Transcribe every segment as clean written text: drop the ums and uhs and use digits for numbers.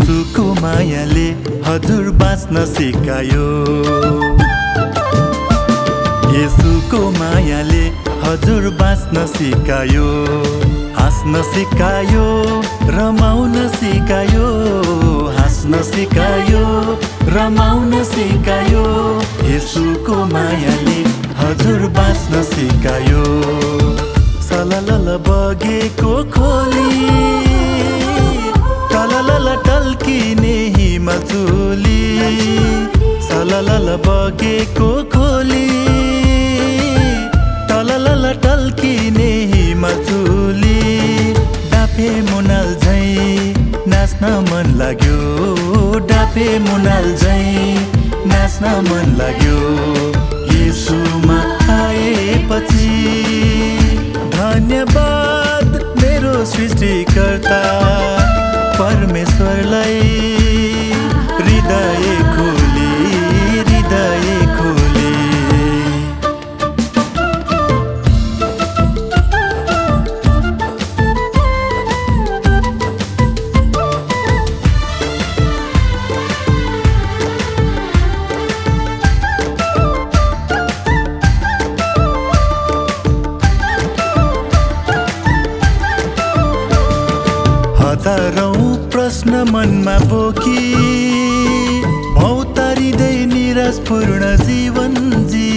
येशूको मायाले हजुर बाँच्न सिकायो। येशूको मायाले हजुर बाँच्न सिकायो। हाँस्न सिकायो, रमाउन सिकायो। हाँस्न सिकायो, रमाउन सिकायो। येशूको मायाले हजुर बाँच्न सिकायो। सललल बगेको खोली, टललल टल्किने हिमचुली। सललल बगेको खोली, टललल टल्किने हिमचुली। डाफे मुनाल झैं नाच्न मन लाग्यो। डाफे मुनाल झैं नाच्न मन लाग्यो। येशूमा आएपछि धन्यवाद मेरो सृष्टिकर्ता परमेश्वरलाई। हृदय खोली, हृदय खोली। हजारौं प्रश्न मनमा बोकी भौतारिँदै निराशपूर्ण जीवन जी।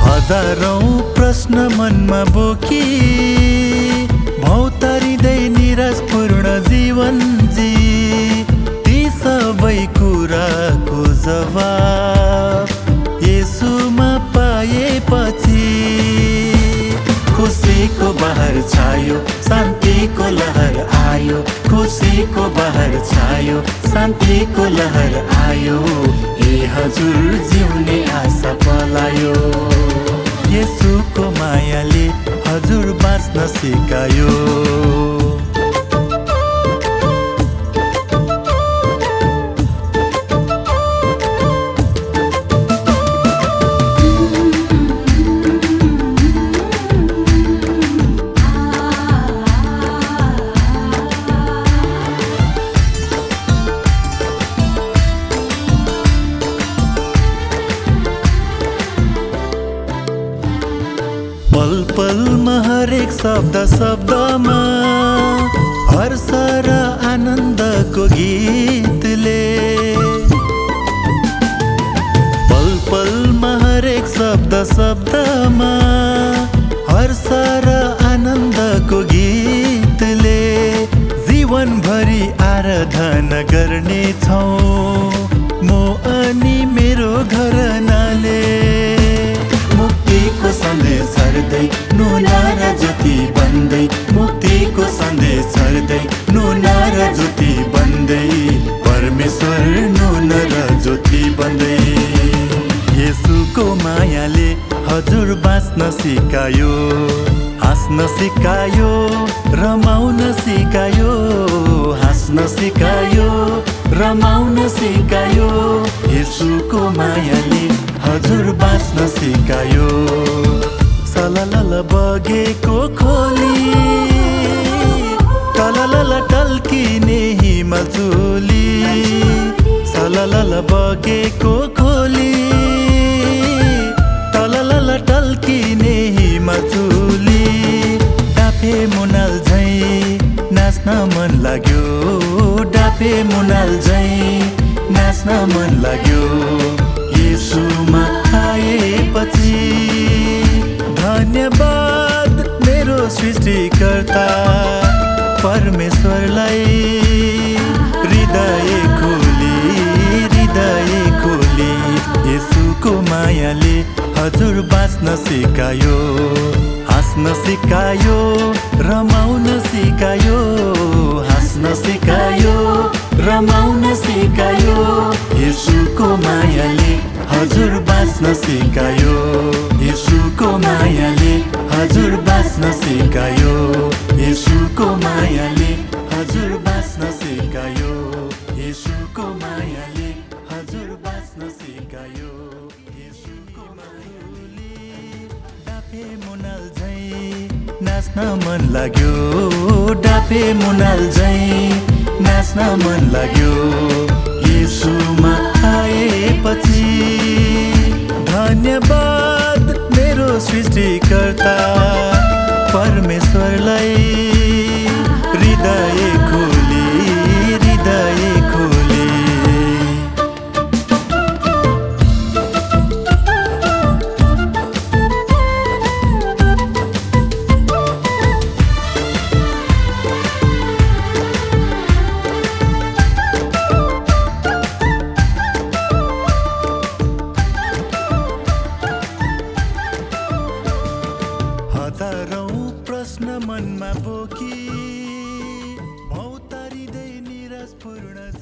हजारौं प्रश्न मनमा बोकी भौतारिँदै निराशपूर्ण जीवन जी। ती सबै कुराको जवाब येशूमा पाएपछि खुसीको बहार छायो, शान्तिको लहर आयो। खुसीको बहार छायो, शान्तिको लहर आयो। ए हजुर जिउने आशा पलायो। येशूको मायाले हजुर बाँच्न सिकायो। पल पलमा हरेक शब्द शब्दमा हर्ष र आनन्दको गीतले। पल पलमा हरेक शब्द शब्दमा हर्ष र आनन्दको गीतले। जीवनभरि आराधना गर्नेछौँ म अनि मेरो घरनाले। मुक्तिको सन्देश छर्दै नुना र ज्योति बन्दै। मुक्तिको सन्देश छर्दै नुना र ज्योति बन्दै। परमेश्वर नुन र ज्योति बन्दै। येशूको मायाले हजुर बाँच्न सिकायो। हाँस्न सिकायो, रमाउन सिकायो। हाँस्न सिकायो, रमाउन सिकायो। येशूको मायाले हजुर बाँच्न सिकायो। सललल बगेको खोली, टललल टल्किने हिमचुली। सललल बगेको खोली, टललल टल्किने हिमचुली। डाफे मुनाल झैं नाच्न मन लाग्यो। डाफे मुनाल झैं नाच्न मन लाग्यो। येशूमा आएपछि धन्यवाद मेरो सृष्टिकर्ता परमेश्वरलाई। हृदय खोली, हृदय खोली। येशूको मायाले हजुर बाँच्न सिकायो। हाँस्न सिकायो, रमाउन सिकायो। हाँस्न सिकायो, रमाउन सिकायो। येशूको मायाले हजुर बाँच्न सिकायो। येशूको मायाले हजुर बाँच्न सिकायो। येशूको मायाले हजुर बाँच्न सिकायो। येशूको मायाले हजुर बाँच्न सिकायो। येशूको मायाले डाफे मुनाल झैं नाच्न मन लाग्यो डापे मुनाल झैं नाच्न मन लाग्यो येशूमा आएपछि धन्यवाद मेरो सृष्टिकर्ता परमेश्वरलाई हृदय खोली हजारौं प्रश्न मनमा बोकी